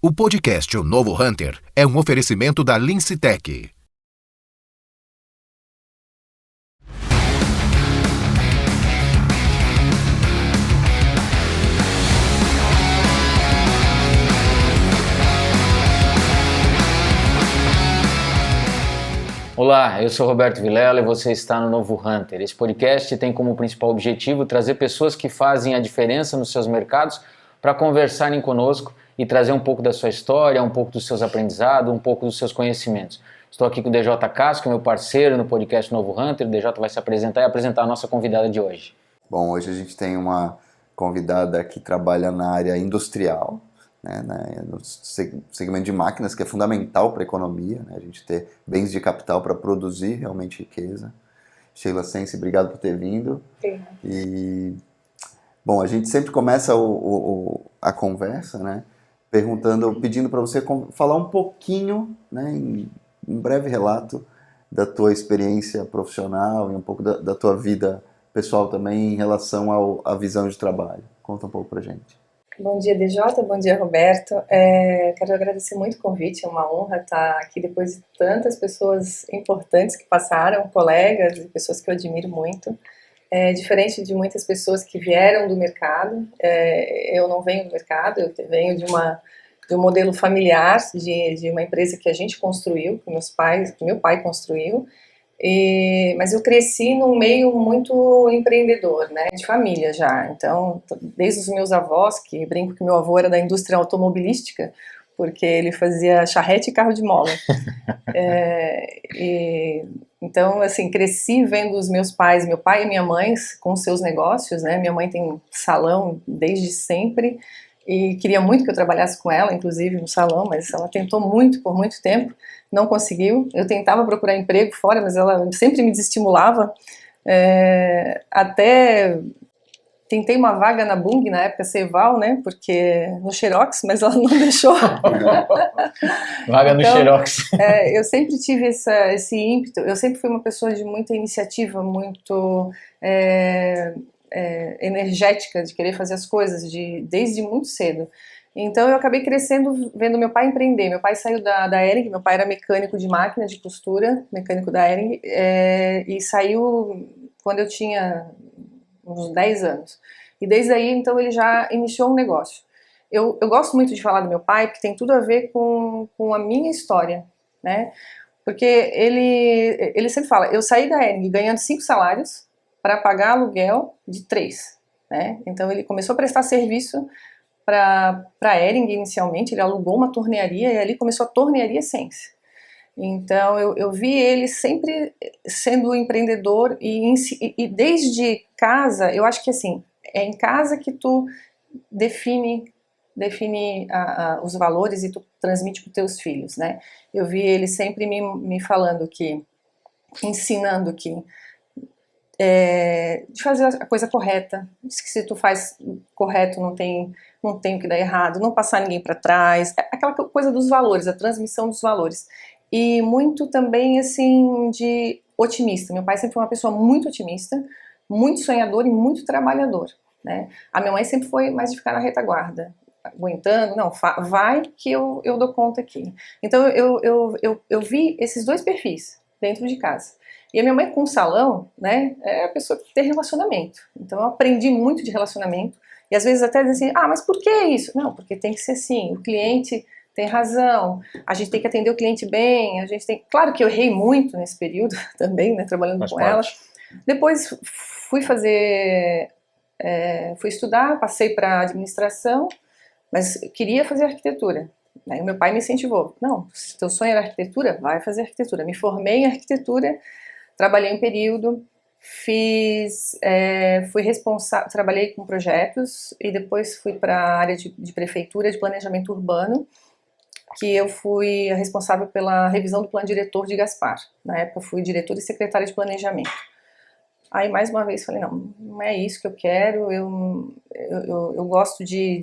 O podcast O Novo Hunter é um oferecimento da Lince Tech. Olá, eu sou Roberto Vilela e você está no Novo Hunter. Esse podcast tem como principal objetivo trazer pessoas que fazem a diferença nos seus mercados para conversarem conosco e trazer um pouco da sua história, um pouco dos seus aprendizados, um pouco dos seus conhecimentos. Estou aqui com o DJ Casco, meu parceiro no podcast Novo Hunter. O DJ vai se apresentar e apresentar a nossa convidada de hoje. Bom, hoje a gente tem uma convidada que trabalha na área industrial, né, no segmento de máquinas, que é fundamental para a economia, né, a gente ter bens de capital para produzir realmente riqueza. Sheila Sense, obrigado por ter vindo. Sim. E, bom, a gente sempre começa a conversa, né, pedindo para você falar um pouquinho, né, um breve relato da tua experiência profissional e um pouco da tua vida pessoal também em relação à visão de trabalho. Conta um pouco pra gente. Bom dia, DJ, bom dia, Roberto. Quero agradecer muito o convite, é uma honra estar aqui depois de tantas pessoas importantes que passaram, colegas e pessoas que eu admiro muito. Diferente de muitas pessoas que vieram do mercado, eu não venho do mercado, eu venho de um modelo familiar, de uma empresa que a gente construiu, que meu pai construiu. Mas eu cresci num meio muito empreendedor, né, de família já. Então, desde os meus avós, que brinco que meu avô era da indústria automobilística, porque ele fazia charrete e carro de mola. Então, assim, cresci vendo os meus pais, meu pai e minha mãe, com seus negócios, né. Minha mãe tem salão desde sempre e queria muito que eu trabalhasse com ela, inclusive no salão, mas ela tentou muito, por muito tempo. Não conseguiu, eu tentava procurar emprego fora, mas ela sempre me desestimulava, até tentei uma vaga na Bung, na época Ceval, né, porque no Xerox, mas ela não deixou. Vaga no Xerox. Eu sempre tive esse ímpeto, eu sempre fui uma pessoa de muita iniciativa, muito energética, de querer fazer as coisas desde muito cedo. Então eu acabei crescendo vendo meu pai empreender. Meu pai saiu da Hering, meu pai era mecânico de máquina de costura, mecânico da Hering, e saiu quando eu tinha uns 10 anos. E desde aí, então, ele já iniciou um negócio. Eu gosto muito de falar do meu pai, porque tem tudo a ver com a minha história, né? Porque ele sempre fala, eu saí da Hering ganhando 5 salários para pagar aluguel de 3, né? Então ele começou a prestar serviço para a Hering inicialmente, ele alugou uma tornearia e ali começou a Tornearia Sense. Então eu vi ele sempre sendo empreendedor e desde casa, eu acho que assim, é em casa que tu define os valores e tu transmite para os teus filhos, né? Eu vi ele sempre me falando ensinando de fazer a coisa correta, que se tu faz correto não tem o que dar errado, não passar ninguém para trás, aquela coisa dos valores, a transmissão dos valores. E muito também, assim, de otimista. Meu pai sempre foi uma pessoa muito otimista, muito sonhador e muito trabalhador, né? A minha mãe sempre foi mais de ficar na retaguarda, aguentando, não, vai que eu dou conta aqui. Então eu vi esses dois perfis dentro de casa. E a minha mãe com o salão, né, é a pessoa que tem relacionamento. Então eu aprendi muito de relacionamento. E às vezes até dizem assim, mas por que isso? Não, porque tem que ser assim, o cliente tem razão, a gente tem que atender o cliente bem, Claro que eu errei muito nesse período também, né, trabalhando com ela. Depois fui estudar, passei para administração, mas queria fazer arquitetura. Aí o meu pai me incentivou, não, se teu sonho era arquitetura, vai fazer arquitetura. Me formei em arquitetura, trabalhei um período, fui responsável, trabalhei com projetos e depois fui para a área de prefeitura de planejamento urbano, que eu fui responsável pela revisão do plano diretor de Gaspar. Na época fui diretora e secretária de planejamento. Aí mais uma vez falei, não é isso que eu quero, eu gosto de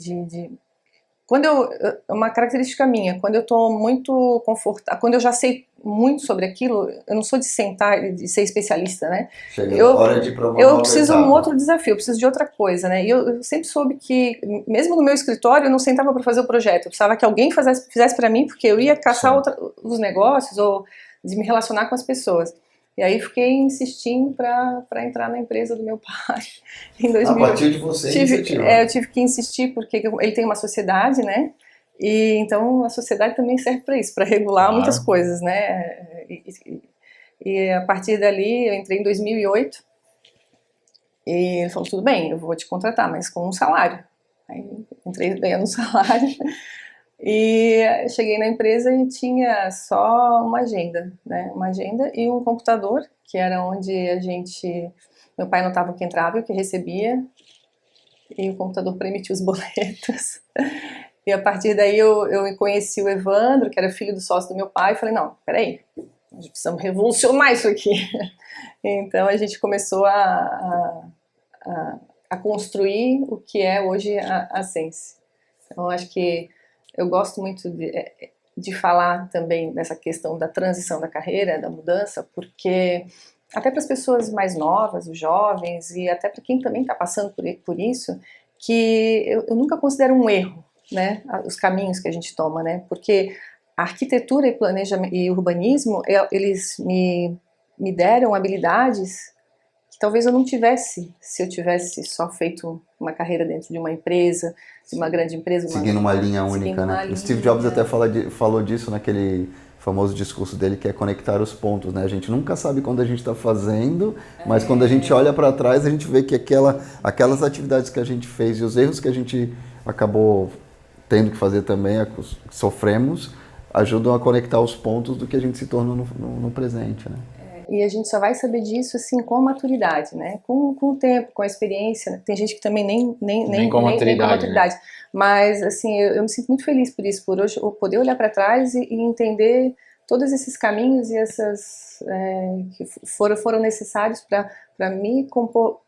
uma característica minha, quando eu estou muito confortável, quando eu já sei muito sobre aquilo, eu não sou de sentar e de ser especialista, né? Chega a hora de provar eu uma preciso de um etapa. outro desafio, eu preciso de outra coisa, né? E eu sempre soube que, mesmo no meu escritório, eu não sentava para fazer o projeto, eu precisava que alguém fizesse para mim, porque eu ia caçar os negócios ou de me relacionar com as pessoas. E aí fiquei insistindo para entrar na empresa do meu pai em 2008. A partir de você, iniciativa. Eu tive que insistir porque ele tem uma sociedade, né? E então a sociedade também serve para isso, para regular muitas coisas, né? E a partir dali eu entrei em 2008 e ele falou, tudo bem, eu vou te contratar, mas com um salário. Aí entrei ganhando um salário. E cheguei na empresa e tinha só uma agenda, né? Uma agenda e um computador, que era onde meu pai anotava o que entrava e o que recebia, e o computador para emitir os boletos. E a partir daí eu conheci o Evandro, que era filho do sócio do meu pai, e falei, não, peraí, nós precisamos revolucionar isso aqui. Então a gente começou a construir o que é hoje a Sense. Então acho que eu gosto muito de falar também dessa questão da transição da carreira, da mudança, porque até para as pessoas mais novas, os jovens, e até para quem também está passando por isso, que eu nunca considero um erro, né, os caminhos que a gente toma, né, porque a arquitetura e planejamento e urbanismo, eles me deram habilidades que talvez eu não tivesse se eu tivesse só feito uma carreira dentro de uma empresa, de uma grande empresa. Seguindo uma linha única, né? O Steve Jobs até falou disso naquele famoso discurso dele, que é conectar os pontos, né? A gente nunca sabe quando a gente está fazendo, mas quando a gente olha para trás, a gente vê que aquelas atividades que a gente fez e os erros que a gente acabou tendo que fazer também, sofremos, ajudam a conectar os pontos do que a gente se tornou no presente, né? E a gente só vai saber disso assim com a maturidade, né? Com o tempo, com a experiência. Né? Tem gente que também nem com maturidade. Né? Mas assim, eu me sinto muito feliz por isso, por hoje eu poder olhar para trás e entender todos esses caminhos e essas que foram necessários para me compor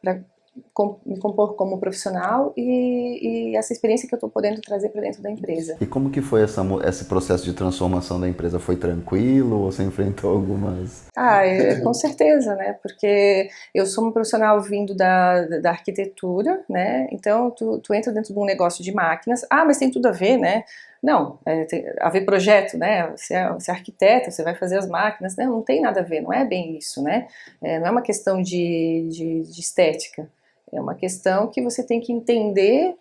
como profissional e essa experiência que eu estou podendo trazer para dentro da empresa. E como que foi esse processo de transformação da empresa? Foi tranquilo ou você enfrentou algumas... Com certeza, né? Porque eu sou uma profissional vindo da arquitetura, né? Então tu entra dentro de um negócio de máquinas. Mas tem tudo a ver, né? Não, tem a ver projeto, né? Você é arquiteta, você vai fazer as máquinas, né? Não tem nada a ver, não é bem isso, né? Não é uma questão de estética. É uma questão que você tem que entender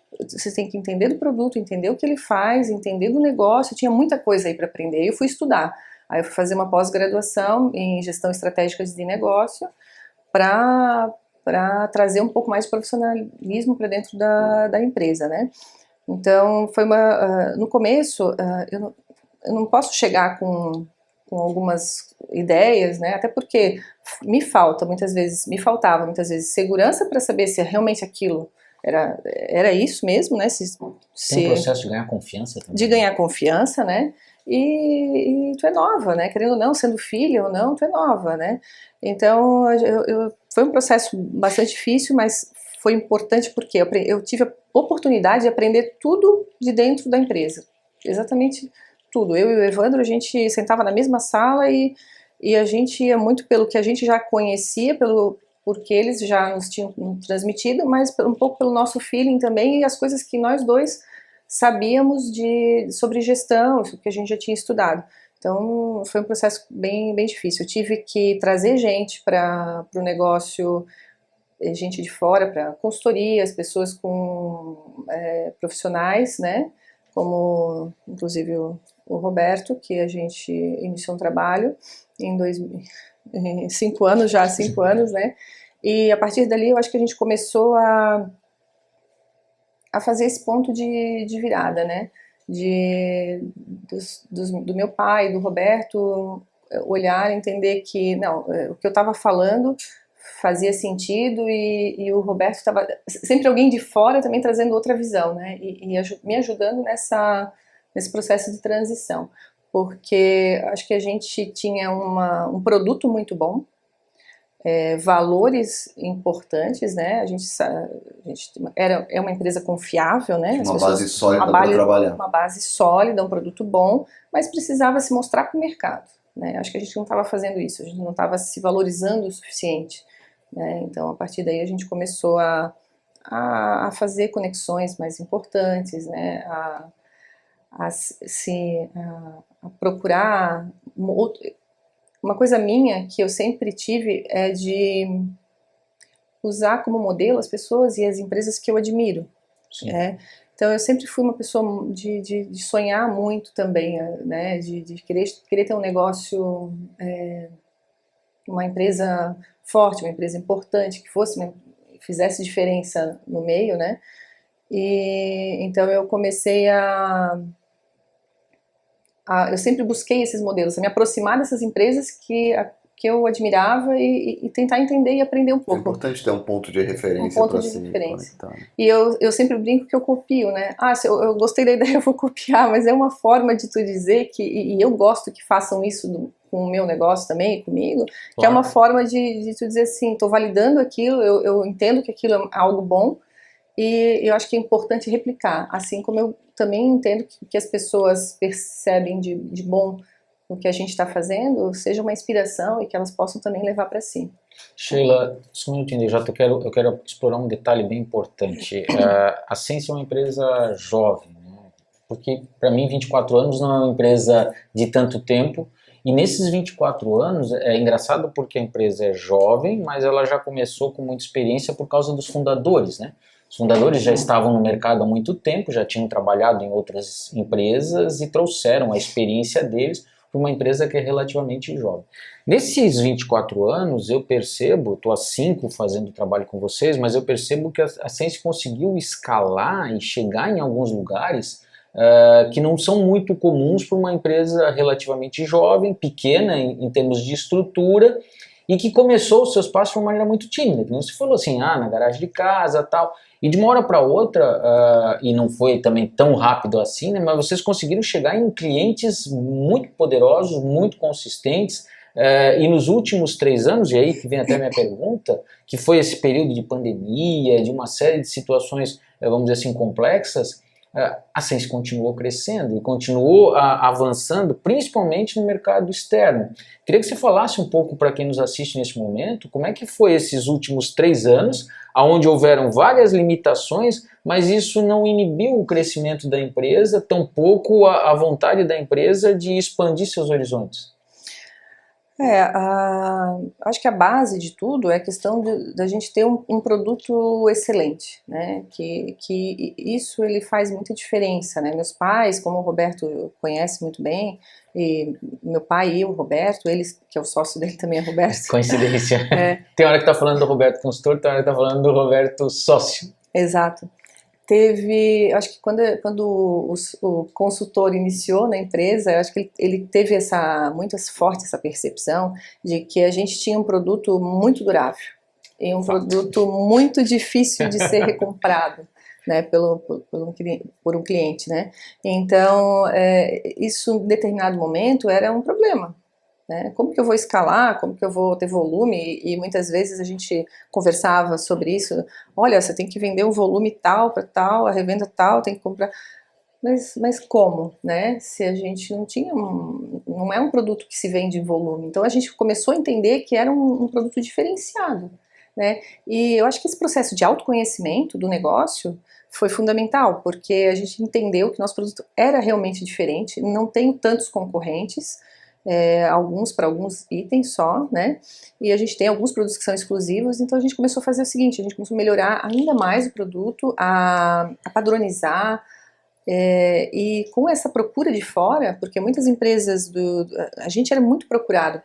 do produto, entender o que ele faz, entender do negócio. Tinha muita coisa aí para aprender. Eu fui estudar. Aí eu fui fazer uma pós-graduação em gestão estratégica de negócio para trazer um pouco mais de profissionalismo para dentro da empresa, né? Então, no começo, eu não posso chegar com algumas ideias, né? Até porque me faltava muitas vezes segurança para saber se realmente aquilo era isso mesmo, né? Tem um processo de ganhar confiança também. De ganhar confiança, né? E tu é nova, né? Querendo ou não, sendo filha ou não, tu é nova, né? Então, foi um processo bastante difícil, mas foi importante porque eu tive a oportunidade de aprender tudo de dentro da empresa. Exatamente tudo. Eu e o Evandro, a gente sentava na mesma sala e a gente ia muito pelo que a gente já conhecia, porque eles já nos tinham transmitido, mas um pouco pelo nosso feeling também e as coisas que nós dois sabíamos sobre gestão, isso que a gente já tinha estudado. Então, foi um processo bem, bem difícil. Eu tive que trazer gente para o negócio, gente de fora, para consultoria, as pessoas profissionais, né? Como, inclusive, o Roberto, que a gente iniciou um trabalho em 5 anos, né? E a partir dali eu acho que a gente começou a fazer esse ponto de virada, né? Do meu pai, do Roberto, olhar, entender que não, o que eu estava falando fazia sentido e o Roberto estava sempre alguém de fora também trazendo outra visão, né? E me ajudando nesse processo de transição, porque acho que a gente tinha um produto muito bom, valores importantes, né? É uma empresa confiável, né? Uma base sólida para trabalhar. Uma base sólida, um produto bom, mas precisava se mostrar para o mercado, né? Acho que a gente não estava fazendo isso, a gente não estava se valorizando o suficiente, né? Então, a partir daí, a gente começou a fazer conexões mais importantes, né? A procurar uma coisa minha que eu sempre tive é de usar como modelo as pessoas e as empresas que eu admiro. Né? Então eu sempre fui uma pessoa de sonhar muito também, né? De querer ter um negócio, uma empresa forte, uma empresa importante, que fizesse diferença no meio, né? E então eu comecei eu sempre busquei esses modelos, a me aproximar dessas empresas que eu admirava e tentar entender e aprender um pouco. É importante ter um ponto de referência para se conectar. E eu sempre brinco que eu copio, né? Se eu gostei da ideia, eu vou copiar, mas é uma forma de tu dizer que, e eu gosto que façam isso com o meu negócio também, comigo, que é uma forma de tu dizer assim, tô validando aquilo, eu entendo que aquilo é algo bom, e eu acho que é importante replicar, assim como eu também entendo que as pessoas percebem de bom no que a gente está fazendo, seja uma inspiração e que elas possam também levar para si. Sheila, só um minutinho, eu quero explorar um detalhe bem importante. A Sense é uma empresa jovem, né? Porque para mim 24 anos não é uma empresa de tanto tempo, e nesses 24 anos é engraçado porque a empresa é jovem, mas ela já começou com muita experiência por causa dos fundadores, né? Os fundadores já estavam no mercado há muito tempo, já tinham trabalhado em outras empresas e trouxeram a experiência deles para uma empresa que é relativamente jovem. Nesses 24 anos, eu percebo, estou há 5 fazendo trabalho com vocês, mas eu percebo que a Sense conseguiu escalar e chegar em alguns lugares que não são muito comuns para uma empresa relativamente jovem, pequena em termos de estrutura, e que começou os seus passos de uma maneira muito tímida, que não se falou assim, na garagem de casa, tal, e de uma hora para outra, e não foi também tão rápido assim, né, mas vocês conseguiram chegar em clientes muito poderosos, muito consistentes, e nos últimos 3 anos, e aí que vem até a minha pergunta, que foi esse período de pandemia, de uma série de situações, vamos dizer assim, complexas, a Sense continuou crescendo e continuou avançando, principalmente no mercado externo. Queria que você falasse um pouco para quem nos assiste nesse momento, como é que foi esses últimos 3 anos, onde houveram várias limitações, mas isso não inibiu o crescimento da empresa, tampouco a vontade da empresa de expandir seus horizontes. Acho que a base de tudo é a questão da gente ter um produto excelente, né? Que isso ele faz muita diferença, né? Meus pais, como o Roberto conhece muito bem, e meu pai e o Roberto, eles, que é o sócio dele também é Roberto. Coincidência. Tem hora que tá falando do Roberto consultor, tem hora que tá falando do Roberto sócio. Exato. Acho que quando o consultor iniciou na empresa, eu acho que ele teve muito forte essa percepção de que a gente tinha um produto muito durável e um produto muito difícil de ser recomprado, né, por um cliente, né? Então, isso em determinado momento era um problema. Né? Como que eu vou escalar, como que eu vou ter volume, e muitas vezes a gente conversava sobre isso, olha, você tem que vender um volume tal para tal, a revenda tal, tem que comprar, mas como, né, se a gente não é um produto que se vende em volume, então a gente começou a entender que era um produto diferenciado, né, e eu acho que esse processo de autoconhecimento do negócio foi fundamental, porque a gente entendeu que nosso produto era realmente diferente, não tem tantos concorrentes, para alguns itens só, né? E a gente tem alguns produtos que são exclusivos, então a gente começou a fazer o seguinte, a gente começou a melhorar ainda mais o produto, a padronizar, e com essa procura de fora, porque muitas empresas a gente era muito procurado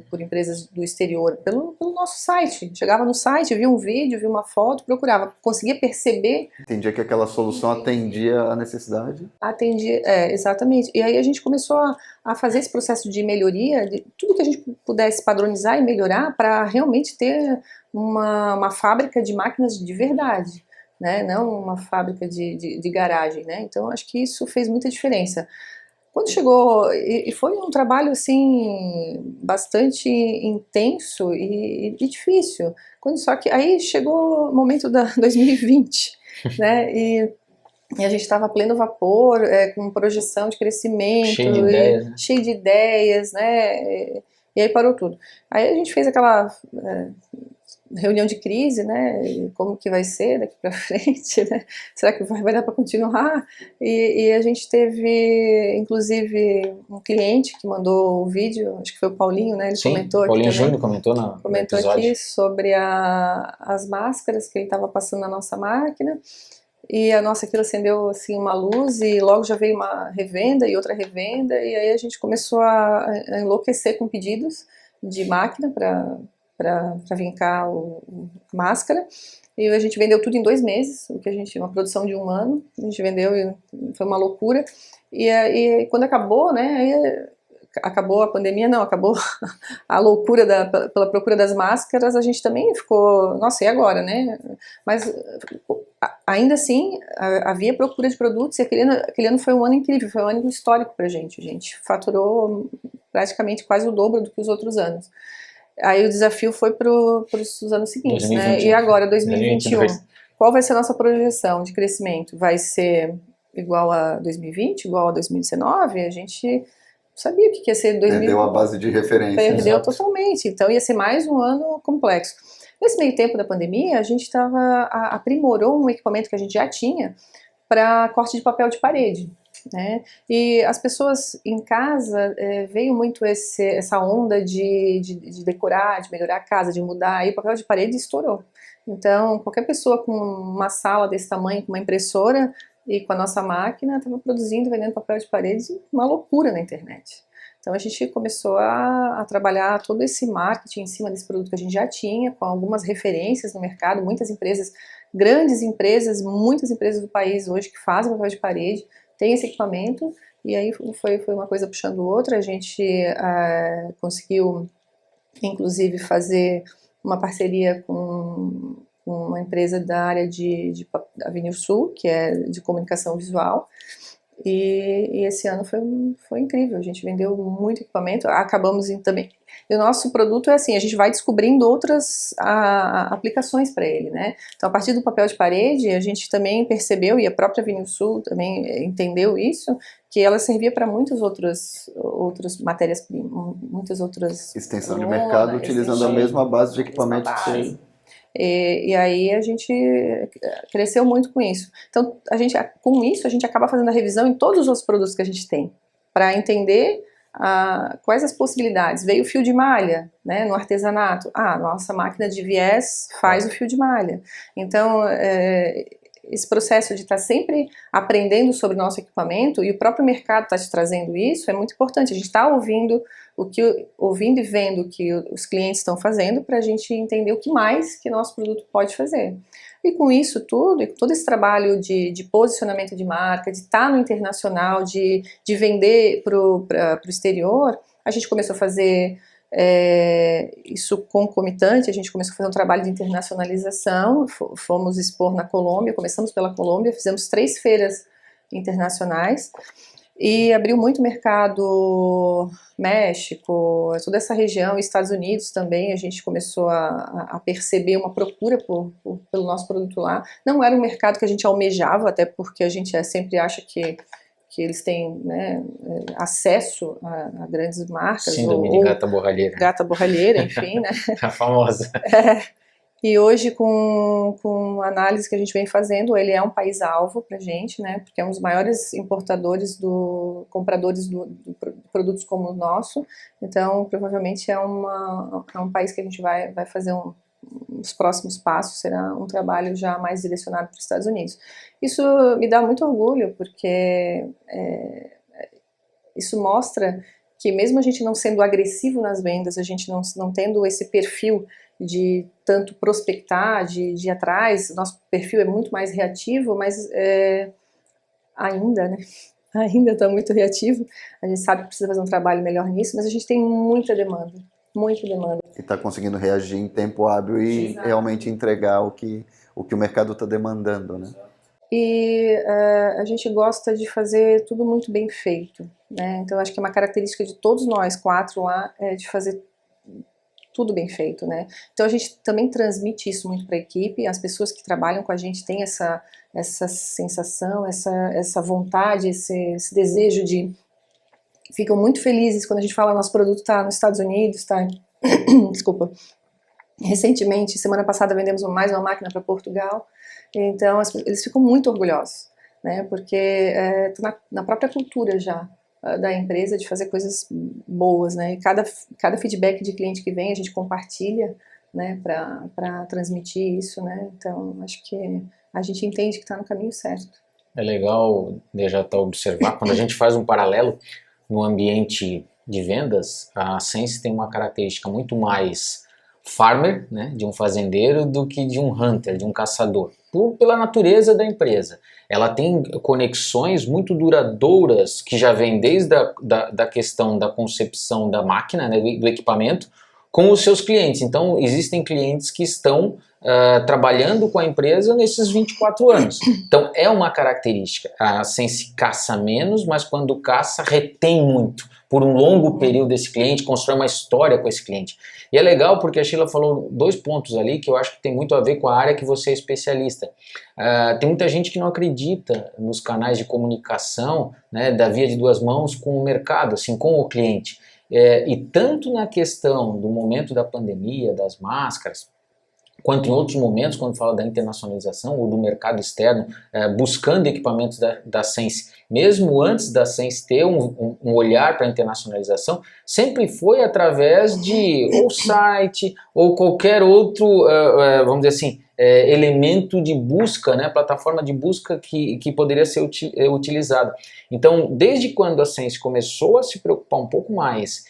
por empresas do exterior, pelo nosso site, chegava no site, via um vídeo, via uma foto, procurava, conseguia perceber. Entendia que aquela solução atendia a necessidade. Atendia, exatamente, e aí a gente começou a fazer esse processo de melhoria, de tudo que a gente pudesse padronizar e melhorar para realmente ter uma fábrica de máquinas de verdade. Né? Não uma fábrica de garagem, né? Então acho que isso fez muita diferença. Quando chegou, e foi um trabalho assim bastante intenso e difícil. Só que aí chegou o momento da 2020, né? E a gente estava a pleno vapor, com projeção de crescimento, Cheio de ideias, né? cheio de ideias, né? E aí parou tudo. Aí a gente fez aquela reunião de crise, né? Como que vai ser daqui para frente, né? Será que vai dar para continuar? E a gente teve, inclusive, um cliente que mandou o vídeo, acho que foi o Paulinho, né? Ele Sim, comentou aqui Paulinho também. Júnior comentou no Comentou episódio. aqui sobre as máscaras que ele estava passando na nossa máquina. E a nossa aquilo acendeu assim uma luz e logo já veio uma revenda e outra revenda, e aí a gente começou a enlouquecer com pedidos de máquina para vincar a máscara. E a gente vendeu tudo em 2 meses, o que uma produção de 1 ano, a gente vendeu e foi uma loucura. E quando acabou, né, aí acabou a pandemia, não, acabou a loucura pela procura das máscaras, a gente também ficou, nossa, e agora, né? Mas ainda assim, havia procura de produtos e aquele ano foi um ano incrível, foi um ano histórico pra gente. A gente faturou praticamente quase o dobro do que os outros anos. Aí o desafio foi para os anos seguintes, 2021. né? E agora, 2021, 2022. qual vai ser a nossa projeção de crescimento? Vai ser igual a 2020, igual a 2019? A gente sabia o que ia ser 2020. Perdeu a base de referência. Perdeu Exato. totalmente. Então ia ser mais um ano complexo. Nesse meio tempo da pandemia, a gente aprimorou um equipamento que a gente já tinha para corte de papel de parede, né? E as pessoas em casa, veio muito essa onda de decorar, de melhorar a casa, de mudar, e o papel de parede estourou. Então, qualquer pessoa com uma sala desse tamanho, com uma impressora e com a nossa máquina, estava produzindo, vendendo papel de parede, uma loucura na internet. Então a gente começou a trabalhar todo esse marketing em cima desse produto que a gente já tinha, com algumas referências no mercado, muitas empresas, grandes empresas, muitas empresas do país hoje que fazem papel de parede, tem esse equipamento, e aí foi uma coisa puxando outra. A gente conseguiu, inclusive, fazer uma parceria com uma empresa da área da Avenida Sul, que é de comunicação visual, e esse ano foi incrível. A gente vendeu muito equipamento, acabamos também. E o nosso produto é assim, a gente vai descobrindo outras aplicações para ele, né? Então, a partir do papel de parede, a gente também percebeu, e a própria Avenida Sul também entendeu isso, que ela servia para muitas outras matérias-primas, muitas outras... Extensão de mercado utilizando a mesma base de equipamento que você... E aí a gente cresceu muito com isso. Então, com isso, a gente acaba fazendo a revisão em todos os outros produtos que a gente tem, para entender quais as possibilidades. Veio o fio de malha, né, no artesanato. Nossa máquina de viés faz o fio de malha. Então, esse processo de estar sempre aprendendo sobre o nosso equipamento, e o próprio mercado está te trazendo isso, é muito importante. A gente está ouvindo e vendo o que os clientes estão fazendo, para a gente entender o que mais que nosso produto pode fazer. E com isso tudo, e com todo esse trabalho de posicionamento de marca, de estar no internacional, de vender para o exterior, a gente começou a fazer isso concomitante. A gente começou a fazer um trabalho de internacionalização, fomos expor na Colômbia, começamos pela Colômbia, fizemos 3 feiras internacionais, e abriu muito mercado. México, toda essa região, Estados Unidos também, a gente começou a perceber uma procura pelo nosso produto lá. Não era um mercado que a gente almejava, até porque a gente sempre acha que eles têm, né, acesso a grandes marcas. Síndrome de gata borralheira. Gata borralheira, enfim, né? A famosa. E hoje, com a análise que a gente vem fazendo, ele é um país-alvo para a gente, né? Porque é um dos maiores importadores, compradores de produtos como o nosso. Então, provavelmente é um país que a gente vai fazer os próximos passos. Será um trabalho já mais direcionado para os Estados Unidos. Isso me dá muito orgulho, porque isso mostra que, mesmo a gente não sendo agressivo nas vendas, a gente não tendo esse perfil de tanto prospectar, de ir atrás, nosso perfil é muito mais reativo, mas ainda, né? Ainda está muito reativo. A gente sabe que precisa fazer um trabalho melhor nisso, mas a gente tem muita demanda, muita demanda. E está conseguindo reagir em tempo hábil e realmente entregar o que o mercado está demandando, né? e a gente gosta de fazer tudo muito bem feito, né? Então acho que é uma característica de todos nós 4 lá, de fazer tudo bem feito, né? Então a gente também transmite isso muito para a equipe, as pessoas que trabalham com a gente têm essa sensação, essa vontade, esse desejo de... Ficam muito felizes quando a gente fala que nosso produto está nos Estados Unidos, está... Desculpa. Recentemente, semana passada, vendemos mais uma máquina para Portugal, então eles ficam muito orgulhosos, né? Porque tá na própria cultura já da empresa de fazer coisas boas, né? E cada feedback de cliente que vem a gente compartilha, né? Para transmitir isso, né? Então acho que a gente entende que está no caminho certo. É legal, já tá observar, quando a gente faz um paralelo no ambiente de vendas, a Sense tem uma característica muito mais farmer, né, de um fazendeiro, do que de um hunter, de um caçador, pela natureza da empresa. Ela tem conexões muito duradouras que já vêm desde da questão da concepção da máquina, né, do equipamento, com os seus clientes. Então existem clientes que estão trabalhando com a empresa nesses 24 anos. Então é uma característica. A Sense caça menos, mas quando caça retém muito por um longo período esse cliente, constrói uma história com esse cliente. E é legal porque a Sheila falou 2 pontos ali que eu acho que tem muito a ver com a área que você é especialista. Tem muita gente que não acredita nos canais de comunicação, né, da via de 2 mãos com o mercado, assim, com o cliente. E tanto na questão do momento da pandemia, das máscaras, quanto em outros momentos, quando fala da internacionalização ou do mercado externo, buscando equipamentos da Sense, mesmo antes da Sense ter um olhar para a internacionalização, sempre foi através de ou site ou qualquer outro, vamos dizer assim, elemento de busca, né, plataforma de busca que poderia ser utilizado. Então, desde quando a Sense começou a se preocupar um pouco mais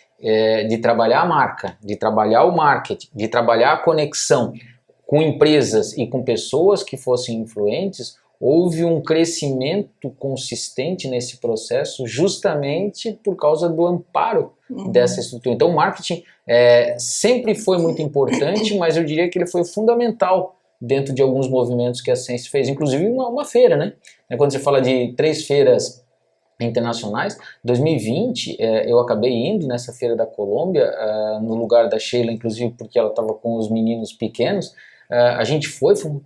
de trabalhar a marca, de trabalhar o marketing, de trabalhar a conexão com empresas e com pessoas que fossem influentes, houve um crescimento consistente nesse processo justamente por causa do amparo dessa estrutura. Então o marketing sempre foi muito importante, mas eu diria que ele foi fundamental dentro de alguns movimentos que a Sense fez, inclusive uma feira, né? Quando você fala de 3 feiras internacionais, 2020 eu acabei indo nessa feira da Colômbia, no lugar da Sheila, inclusive porque ela estava com os meninos pequenos. A gente foi uma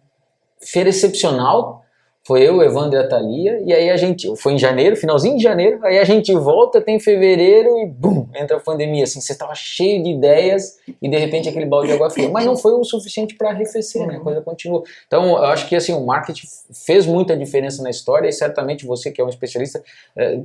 feira excepcional, foi eu, Evandro e a Thalia, e aí a gente, foi em janeiro, finalzinho de janeiro, aí a gente volta, tem fevereiro e bum, entra a pandemia, assim, você estava cheio de ideias e de repente aquele balde de água fria, mas não foi o suficiente para arrefecer, né, a coisa continua. Então eu acho que assim, o marketing fez muita diferença na história e certamente você que é um especialista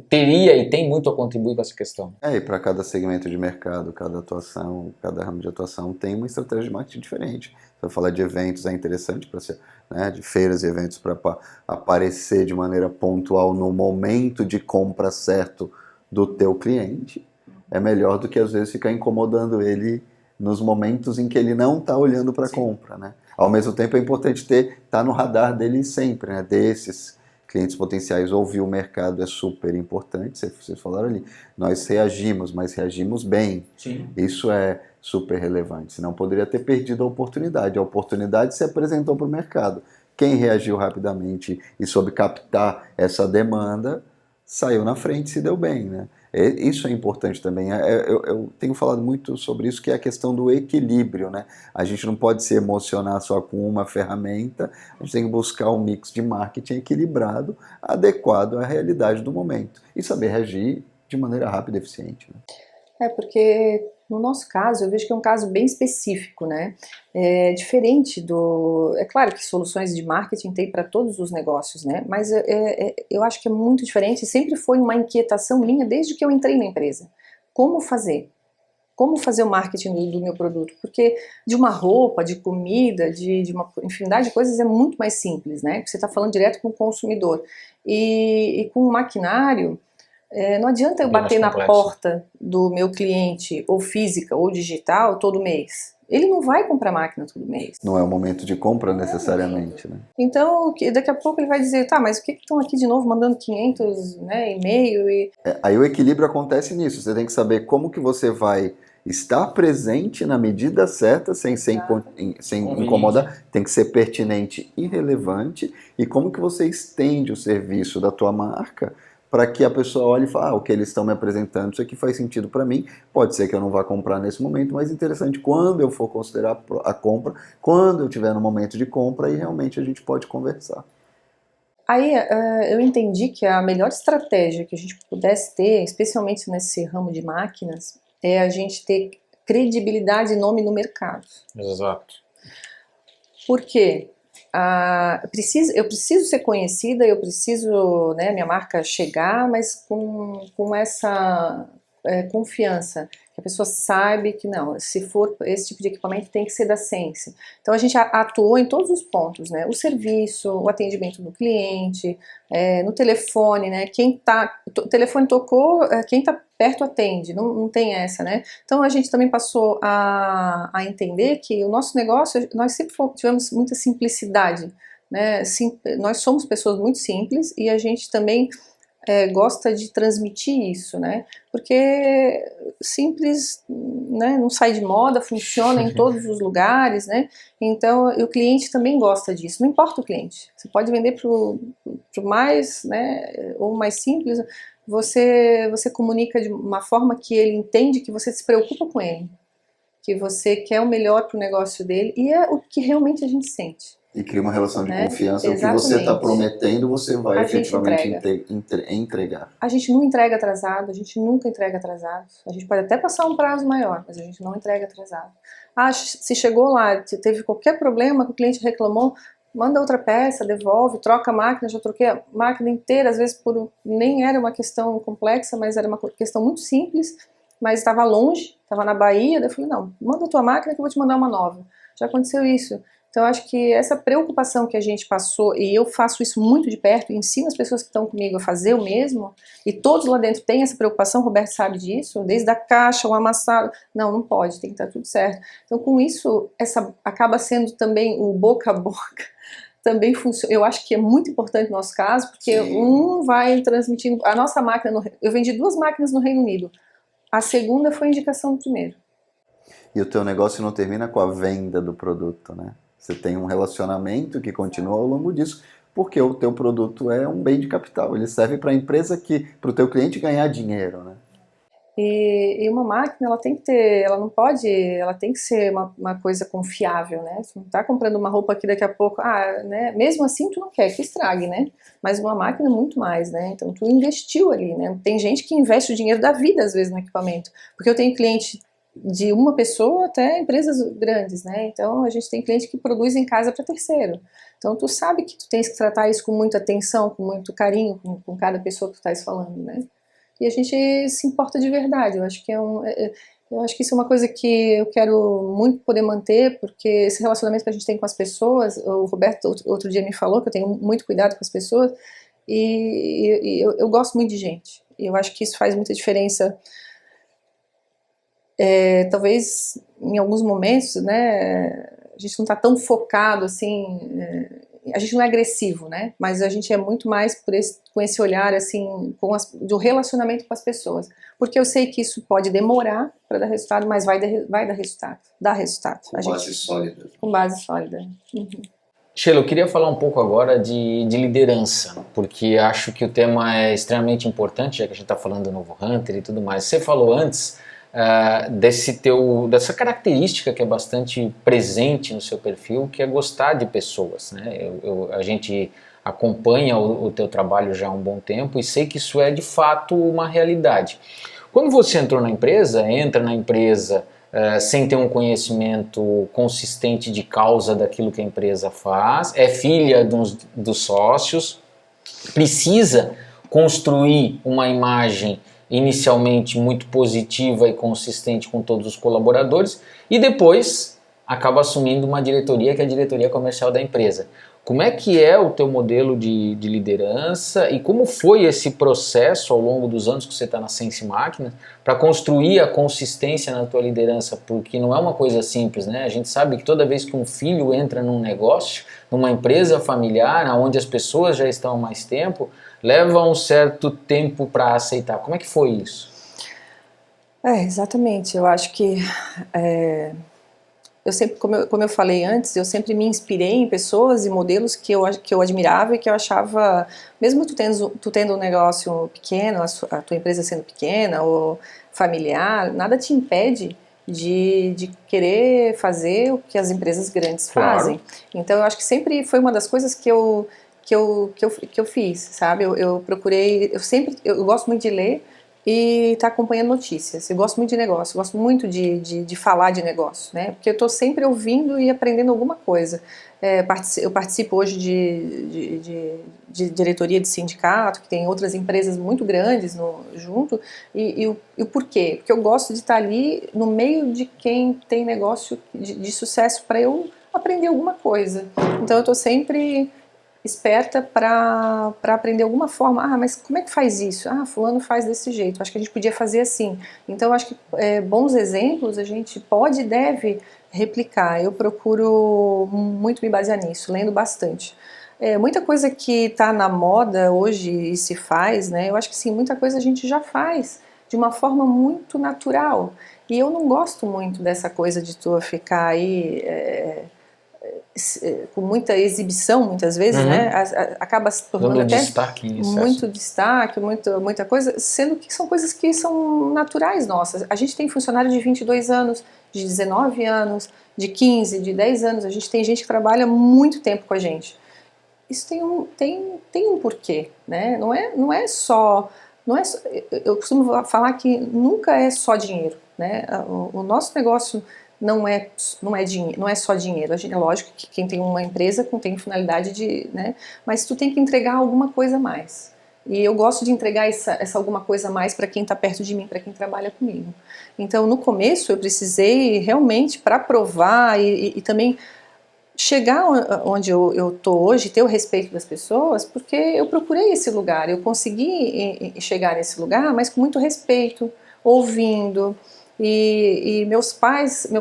teria e tem muito a contribuir com essa questão. E para cada segmento de mercado, cada atuação, cada ramo de atuação tem uma estratégia de marketing diferente. Se eu falar de eventos é interessante para ser, né, de feiras e eventos para aparecer de maneira pontual no momento de compra certo do teu cliente, é melhor do que às vezes ficar incomodando ele nos momentos em que ele não está olhando para a compra, né? Ao mesmo tempo é importante estar no radar dele sempre, né? Desses clientes potenciais, ouvir o mercado é super importante, vocês falaram ali, nós reagimos, mas reagimos bem. Sim. Isso é super relevante, senão poderia ter perdido a oportunidade se apresentou para o mercado. Quem reagiu rapidamente e soube captar essa demanda, saiu na frente e se deu bem, né? Isso é importante também. Eu tenho falado muito sobre isso, que é a questão do equilíbrio, né? A gente não pode se emocionar só com uma ferramenta, a gente tem que buscar um mix de marketing equilibrado, adequado à realidade do momento. E saber reagir de maneira rápida e eficiente, né? Porque no nosso caso, eu vejo que é um caso bem específico, né? É diferente do... É claro que soluções de marketing tem para todos os negócios, né? Mas eu acho que é muito diferente, sempre foi uma inquietação minha desde que eu entrei na empresa. Como fazer? Como fazer o marketing do meu produto? Porque de uma roupa, de comida, de uma infinidade de coisas é muito mais simples, né? Porque você está falando direto com o consumidor. E com o maquinário... não adianta eu bater na porta do meu cliente, ou física, ou digital, todo mês. Ele não vai comprar máquina todo mês. Não é o momento de compra necessariamente, né? Então, daqui a pouco ele vai dizer, tá, mas o que estão aqui de novo mandando 500, né, e-mail? Aí o equilíbrio acontece nisso, você tem que saber como que você vai estar presente na medida certa, sem incomodar, tem que ser pertinente e relevante, e como que você estende o serviço da tua marca para que a pessoa olhe e fale, o que eles estão me apresentando, isso aqui faz sentido para mim, pode ser que eu não vá comprar nesse momento, mas interessante quando eu for considerar a compra, quando eu estiver no momento de compra, e realmente a gente pode conversar. Aí eu entendi que a melhor estratégia que a gente pudesse ter, especialmente nesse ramo de máquinas, é a gente ter credibilidade e nome no mercado. Exato. Por quê? Eu preciso ser conhecida, eu preciso, né, minha marca chegar, mas com essa confiança, que a pessoa sabe que não, se for esse tipo de equipamento tem que ser da Sense. Então a gente atuou em todos os pontos, né, o serviço, o atendimento do cliente, no telefone, né, o telefone tocou, quem está perto atende, não tem essa, né. Então a gente também passou a entender que o nosso negócio, nós sempre tivemos muita simplicidade, né, nós somos pessoas muito simples e a gente também gosta de transmitir isso, né? Porque simples, né, não sai de moda, funciona em todos os lugares, né? Então o cliente também gosta disso. Não importa o cliente, você pode vender pro mais, né, ou mais simples. Você comunica de uma forma que ele entende que você se preocupa com ele, que você quer o melhor para o negócio dele, e é o que realmente a gente sente. E cria uma relação de confiança. Exatamente. O que você está prometendo, você vai efetivamente entregar. A gente não entrega atrasado, a gente nunca entrega atrasado. A gente pode até passar um prazo maior, mas a gente não entrega atrasado. Se chegou lá, teve qualquer problema, que o cliente reclamou, manda outra peça, devolve, troca a máquina. Já troquei a máquina inteira, às vezes nem era uma questão complexa, mas era uma questão muito simples, mas estava longe, estava na Bahia. Daí eu falei, não, manda a tua máquina que eu vou te mandar uma nova. Já aconteceu isso. Então, eu acho que essa preocupação que a gente passou, e eu faço isso muito de perto, ensino as pessoas que estão comigo a fazer o mesmo, e todos lá dentro têm essa preocupação, o Roberto sabe disso, desde a caixa, o amassado, não pode, tem que estar tudo certo. Então, com isso, acaba sendo também o boca a boca, também funciona. Eu acho que é muito importante no nosso caso, porque um vai transmitindo, a nossa máquina, eu vendi 2 máquinas no Reino Unido, a segunda foi indicação do primeiro. E o teu negócio não termina com a venda do produto, né? Você tem um relacionamento que continua ao longo disso, porque o teu produto é um bem de capital. Ele serve para a empresa para o teu cliente ganhar dinheiro, né? E uma máquina, ela tem que ser uma coisa confiável, né? Você não está comprando uma roupa que daqui a pouco, né? Mesmo assim tu não quer que estrague, né? Mas uma máquina muito mais, né? Então tu investiu ali, né? Tem gente que investe o dinheiro da vida às vezes no equipamento, porque eu tenho cliente de uma pessoa até empresas grandes, né? Então a gente tem cliente que produz em casa para terceiro. Então tu sabe que tu tens que tratar isso com muita atenção, com muito carinho, com cada pessoa que tu estás falando, né? E a gente se importa de verdade. Eu acho que eu acho que isso é uma coisa que eu quero muito poder manter, porque esse relacionamento que a gente tem com as pessoas, o Roberto outro dia me falou que eu tenho muito cuidado com as pessoas, e eu gosto muito de gente. E eu acho que isso faz muita diferença. Talvez em alguns momentos, né, a gente não está tão focado assim, a gente não é agressivo, né, mas a gente é muito mais com esse olhar assim, do relacionamento com as pessoas, porque eu sei que isso pode demorar para dar resultado, mas vai dar resultado, dá resultado. Com base sólida. Com base sólida. Uhum. Sheila, eu queria falar um pouco agora de liderança, porque acho que o tema é extremamente importante, já que a gente está falando do Novo Hunter e tudo mais. Você falou antes dessa característica que é bastante presente no seu perfil, que é gostar de pessoas, né? A gente acompanha o teu trabalho já há um bom tempo e sei que isso é de fato uma realidade. Quando você entra na empresa sem ter um conhecimento consistente de causa daquilo que a empresa faz, é filha dos sócios, precisa construir uma imagem inicialmente muito positiva e consistente com todos os colaboradores e depois acaba assumindo uma diretoria que é a diretoria comercial da empresa. Como é que é o teu modelo de liderança e como foi esse processo ao longo dos anos que você está na Sense Máquinas para construir a consistência na tua liderança? Porque não é uma coisa simples, né? A gente sabe que toda vez que um filho entra num negócio, numa empresa familiar, onde as pessoas já estão há mais tempo, leva um certo tempo para aceitar. Como é que foi isso? Exatamente. Eu acho que eu sempre, como eu falei antes, eu sempre me inspirei em pessoas e modelos que eu admirava e que eu achava, mesmo tu tendo um negócio pequeno, a tua empresa sendo pequena ou familiar, nada te impede de querer fazer o que as empresas grandes fazem. Então eu acho que sempre foi uma das coisas que eu fiz, sabe? Eu procurei, eu gosto muito de ler e estar acompanhando notícias. Eu gosto muito de negócio, eu gosto muito de falar de negócio, né? Porque eu estou sempre ouvindo e aprendendo alguma coisa. Eu participo hoje de diretoria de sindicato, que tem outras empresas muito grandes junto, e o porquê? Porque eu gosto de estar ali no meio de quem tem negócio de sucesso para eu aprender alguma coisa. Então eu estou sempre esperta para aprender alguma forma. Mas como é que faz isso? Fulano faz desse jeito, acho que a gente podia fazer assim. Então acho que bons exemplos a gente pode e deve replicar. Eu procuro muito me basear nisso, lendo bastante. Muita coisa que está na moda hoje e se faz, né? Eu acho que sim, muita coisa a gente já faz de uma forma muito natural. E eu não gosto muito dessa coisa de tu ficar aí com muita exibição, muitas vezes, né? Acaba se tornando até destaque em muito destaque, muita coisa, sendo que são coisas que são naturais nossas. A gente tem funcionário de 22 anos, de 19 anos, de 15, de 10 anos. A gente tem gente que trabalha muito tempo com a gente. Isso tem um porquê, né? Não é só... eu costumo falar que nunca é só dinheiro, né? O nosso negócio não é só dinheiro. É lógico que quem tem uma empresa tem finalidade de, né? Mas tu tem que entregar alguma coisa a mais. E eu gosto de entregar essa alguma coisa a mais para quem está perto de mim, para quem trabalha comigo. Então, no começo, eu precisei realmente para provar e também chegar onde eu estou hoje, ter o respeito das pessoas, porque eu procurei esse lugar, eu consegui chegar nesse lugar, mas com muito respeito, ouvindo. E meu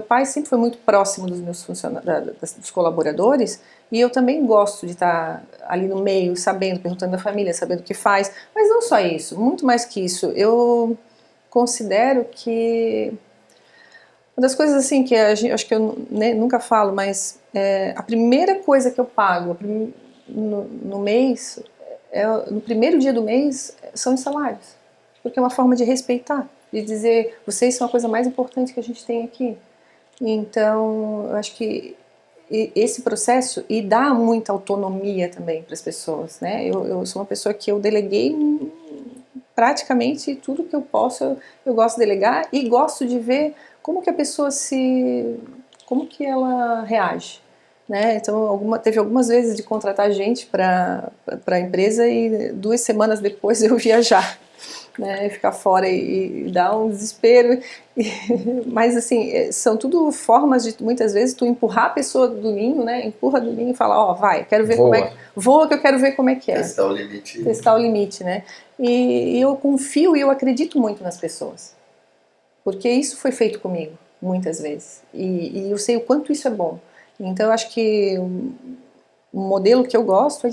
pai sempre foi muito próximo dos meus dos colaboradores, e eu também gosto de estar ali no meio, sabendo, perguntando da família, sabendo o que faz, mas não só isso, muito mais que isso. Eu considero que uma das coisas assim que acho que eu nunca falo, mas a primeira coisa que eu pago no mês, no primeiro dia do mês, são os salários, porque é uma forma de respeitar, de dizer, vocês são a coisa mais importante que a gente tem aqui. Então, eu acho que esse processo, e dá muita autonomia também para as pessoas, né? Eu sou uma pessoa que eu deleguei praticamente tudo que eu posso, eu gosto de delegar e gosto de ver como que a pessoa como que ela reage, né? Então teve algumas vezes de contratar gente para a empresa e 2 semanas depois eu viajar, né? Ficar fora e dar um desespero. Mas assim, são tudo formas de muitas vezes tu empurrar a pessoa do ninho, né? Empurra do ninho e fala, vai, quero ver como é que voa, que eu quero ver como é que é. Testar o limite. Testar o limite, né? E eu confio e eu acredito muito nas pessoas, porque isso foi feito comigo muitas vezes e eu sei o quanto isso é bom. Então eu acho que o modelo que eu gosto é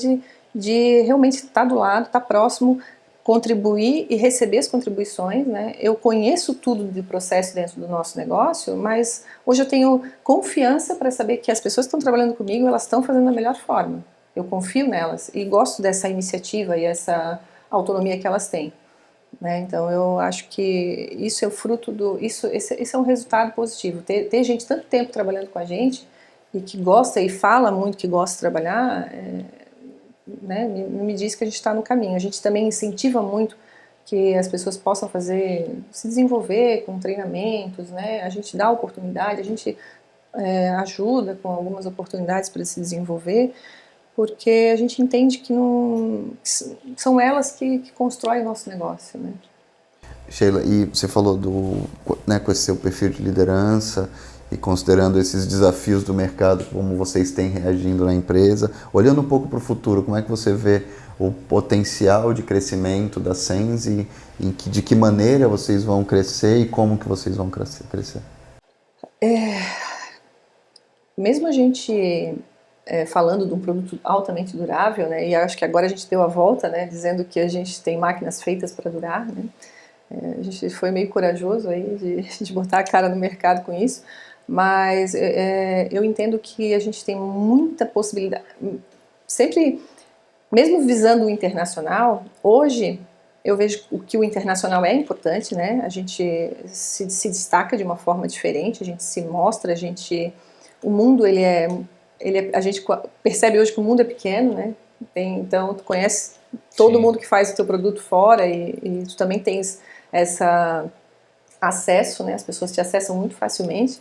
de realmente estar do lado, estar próximo, contribuir e receber as contribuições, né? Eu conheço tudo do processo dentro do nosso negócio, mas hoje eu tenho confiança para saber que as pessoas que estão trabalhando comigo, elas estão fazendo da melhor forma. Eu confio nelas e gosto dessa iniciativa e essa autonomia que elas têm, né? Então eu acho que isso é o fruto esse é um resultado positivo. Ter gente tanto tempo trabalhando com a gente e que gosta e fala muito que gosta de trabalhar, né, me diz que a gente está no caminho. A gente também incentiva muito que as pessoas possam se desenvolver com treinamentos, né? A gente dá oportunidade, a gente ajuda com algumas oportunidades para se desenvolver, porque a gente entende que são elas que constroem o nosso negócio, né? Sheila, e você falou né, com esse seu perfil de liderança e considerando esses desafios do mercado, como vocês têm reagindo na empresa, olhando um pouco para o futuro, como é que você vê o potencial de crescimento da Sens e de que maneira vocês vão crescer e como que vocês vão crescer? Mesmo a gente falando de um produto altamente durável, né, e acho que agora a gente deu a volta, né, dizendo que a gente tem máquinas feitas para durar, né, A gente foi meio corajoso aí de botar a cara no mercado com isso, mas eu entendo que a gente tem muita possibilidade, sempre, mesmo visando o internacional, hoje eu vejo que o internacional é importante, né? A gente se destaca de uma forma diferente, a gente se mostra, o mundo a gente percebe hoje que o mundo é pequeno, né? Então tu conhece todo mundo que faz o teu produto fora e tu também tens esse acesso, né? As pessoas te acessam muito facilmente.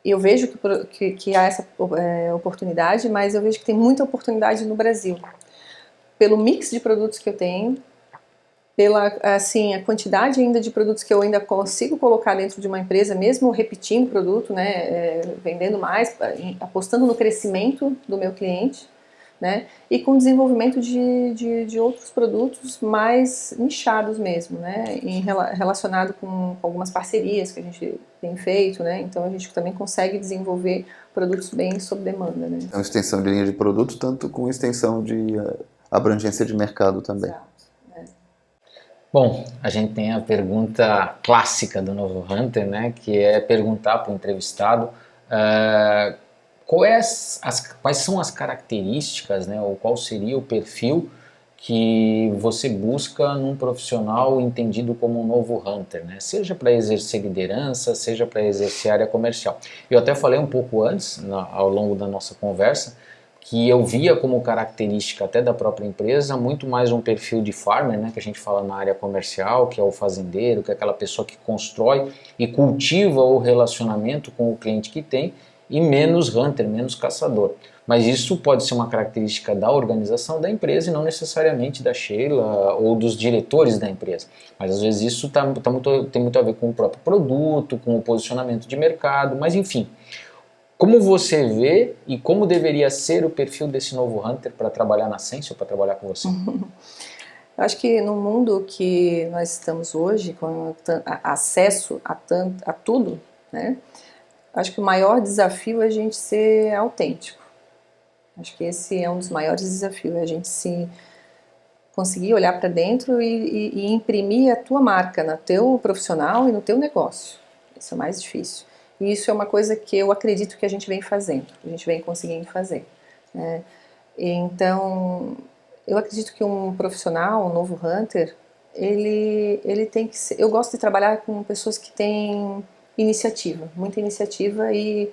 E eu vejo que há essa oportunidade, mas eu vejo que tem muita oportunidade no Brasil. Pelo mix de produtos que eu tenho, pela assim, a quantidade ainda de produtos que eu ainda consigo colocar dentro de uma empresa, mesmo repetindo o produto, né, vendendo mais, apostando no crescimento do meu cliente, né, e com o desenvolvimento de outros produtos mais nichados mesmo, né, relacionado com algumas parcerias que a gente tem feito, né, então a gente também consegue desenvolver produtos bem sob demanda, né. Então, extensão de linha de produto, tanto com extensão de abrangência de mercado também. Exato. Bom, a gente tem a pergunta clássica do Novo Hunter, né, que é perguntar para o entrevistado quais são as características, né, ou qual seria o perfil que você busca num profissional entendido como um novo hunter, né? Seja para exercer liderança, seja para exercer área comercial. Eu até falei um pouco antes, ao longo da nossa conversa, que eu via como característica até da própria empresa muito mais um perfil de farmer, né, que a gente fala na área comercial, que é o fazendeiro, que é aquela pessoa que constrói e cultiva o relacionamento com o cliente que tem, e menos hunter, menos caçador. Mas isso pode ser uma característica da organização da empresa e não necessariamente da Sheila ou dos diretores da empresa. Mas às vezes isso tem muito a ver com o próprio produto, com o posicionamento de mercado, mas enfim. Como você vê e como deveria ser o perfil desse novo hunter para trabalhar na Sensio, para trabalhar com você? Eu acho que no mundo que nós estamos hoje, com acesso a tudo, né? Acho que o maior desafio é a gente ser autêntico. Acho que esse é um dos maiores desafios, é a gente se conseguir olhar para dentro e imprimir a tua marca no teu profissional e no teu negócio. Isso é o mais difícil. E isso é uma coisa que eu acredito que a gente vem fazendo, a gente vem conseguindo fazer, né? Então, eu acredito que um profissional, um novo hunter, ele tem que ser... Eu gosto de trabalhar com pessoas que têm iniciativa, muita iniciativa e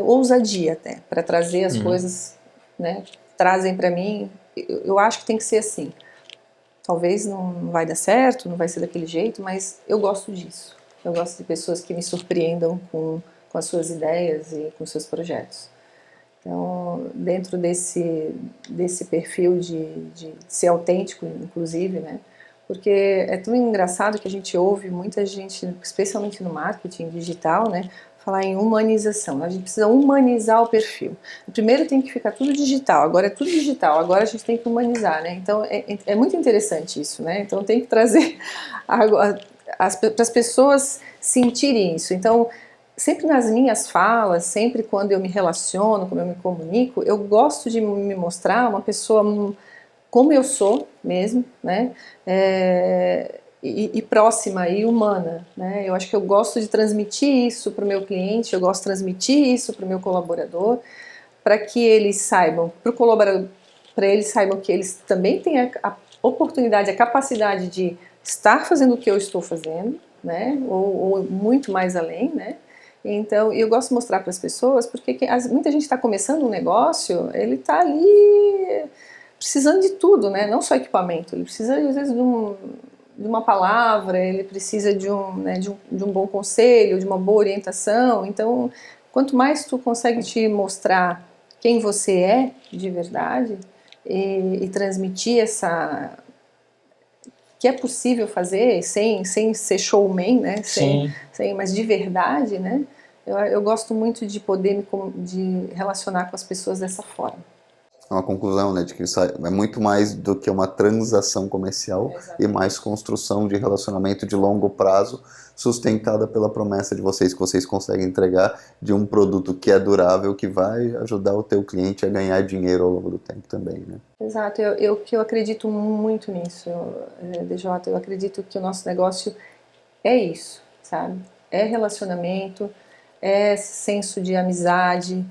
ousadia até, para trazer as coisas, né, trazem para mim. Eu acho que tem que ser assim. Talvez não vai dar certo, não vai ser daquele jeito, mas eu gosto disso. Eu gosto de pessoas que me surpreendam com as suas ideias e com os seus projetos. Então, dentro desse perfil de ser autêntico, inclusive, né? Porque é tão engraçado que a gente ouve muita gente, especialmente no marketing digital, né, falar em humanização. A gente precisa humanizar o perfil. Primeiro tem que ficar tudo digital, agora é tudo digital, agora a gente tem que humanizar, né? Então é muito interessante isso, né? Então tem que trazer para as pessoas sentirem isso. Então, sempre nas minhas falas, sempre quando eu me relaciono, quando eu me comunico, eu gosto de me mostrar uma pessoa como eu sou mesmo, né? E próxima e humana, né? Eu acho que eu gosto de transmitir isso para o meu cliente, eu gosto de transmitir isso para o meu colaborador, para que eles saibam, para eles saibam que eles também têm a oportunidade, a capacidade de estar fazendo o que eu estou fazendo, né? Ou muito mais além, né? Então, eu gosto de mostrar para as pessoas, porque muita gente está começando um negócio, ele está ali precisando de tudo, né? Não só equipamento, ele precisa às vezes de uma palavra, ele precisa de um bom conselho, de uma boa orientação. Então, quanto mais tu consegue te mostrar quem você é de verdade e transmitir que é possível fazer sem ser showman, né? Mas de verdade, né? Eu gosto muito de poder de relacionar com as pessoas dessa forma. uma conclusão, né, de que isso é muito mais do que uma transação comercial. Exatamente. E mais construção de relacionamento de longo prazo, sustentada pela promessa de vocês, que vocês conseguem entregar de um produto que é durável, que vai ajudar o teu cliente a ganhar dinheiro ao longo do tempo também, né? Exato, eu acredito muito nisso, DJ, eu acredito que o nosso negócio é isso, sabe? É relacionamento, é esse senso de amizade,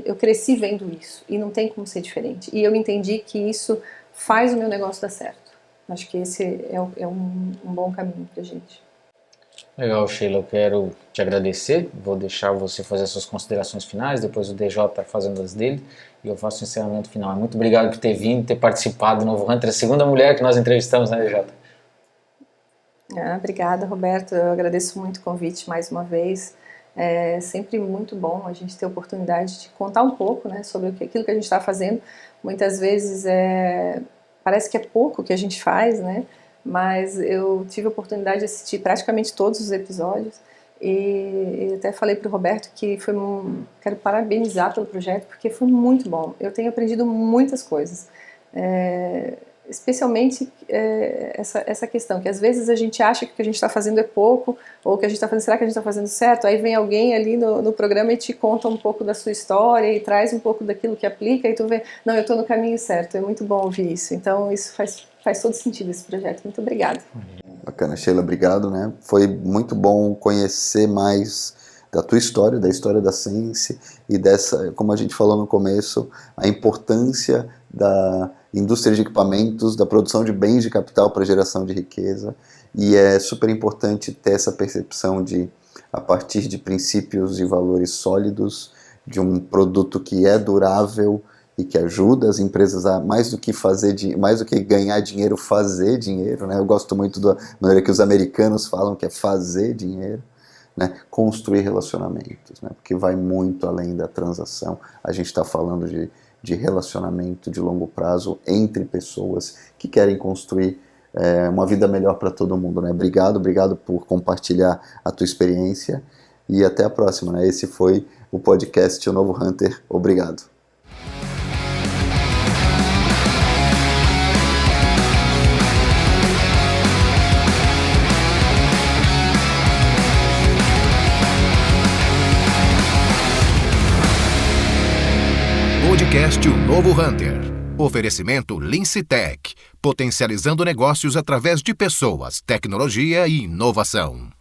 eu cresci vendo isso e não tem como ser diferente. E eu entendi que isso faz o meu negócio dar certo. Acho que esse é um bom caminho pra gente. Legal, Sheila, eu quero te agradecer, vou deixar você fazer as suas considerações finais, depois o DJ fazendo as dele, e eu faço o encerramento final. Muito obrigado por ter vindo, ter participado do Novo Hunter, a segunda mulher que nós entrevistamos, né, DJ? Obrigada, Roberto, eu agradeço muito o convite mais uma vez. É sempre muito bom a gente ter a oportunidade de contar um pouco, né, sobre aquilo que a gente está fazendo. Muitas vezes parece que é pouco que a gente faz, né? Mas eu tive a oportunidade de assistir praticamente todos os episódios e até falei para o Roberto que quero parabenizar pelo projeto porque foi muito bom. Eu tenho aprendido muitas coisas, especialmente essa questão que às vezes a gente acha que o que a gente está fazendo é pouco ou que a gente está fazendo, será que a gente está fazendo certo? Aí vem alguém ali no programa e te conta um pouco da sua história e traz um pouco daquilo que aplica e tu vê, não, eu estou no caminho certo. É muito bom ouvir isso. Então isso faz todo sentido esse projeto. Muito obrigada. Bacana, Sheila, obrigado, né? Foi muito bom conhecer mais da tua história, da história da Sense e dessa, como a gente falou no começo, a importância da indústria de equipamentos, da produção de bens de capital para geração de riqueza. E é super importante ter essa percepção de, a partir de princípios e valores sólidos, de um produto que é durável e que ajuda as empresas a, mais do que ganhar dinheiro, fazer dinheiro, né? Eu gosto muito da maneira que os americanos falam, que é fazer dinheiro, né? Construir relacionamentos, né? Porque vai muito além da transação. A gente está falando de relacionamento de longo prazo entre pessoas que querem construir uma vida melhor para todo mundo, né? Obrigado por compartilhar a tua experiência e até a próxima, né? Esse foi o podcast O Novo Hunter. Obrigado. Podcast O Novo Hunter. Oferecimento Lince Tech, potencializando negócios através de pessoas, tecnologia e inovação.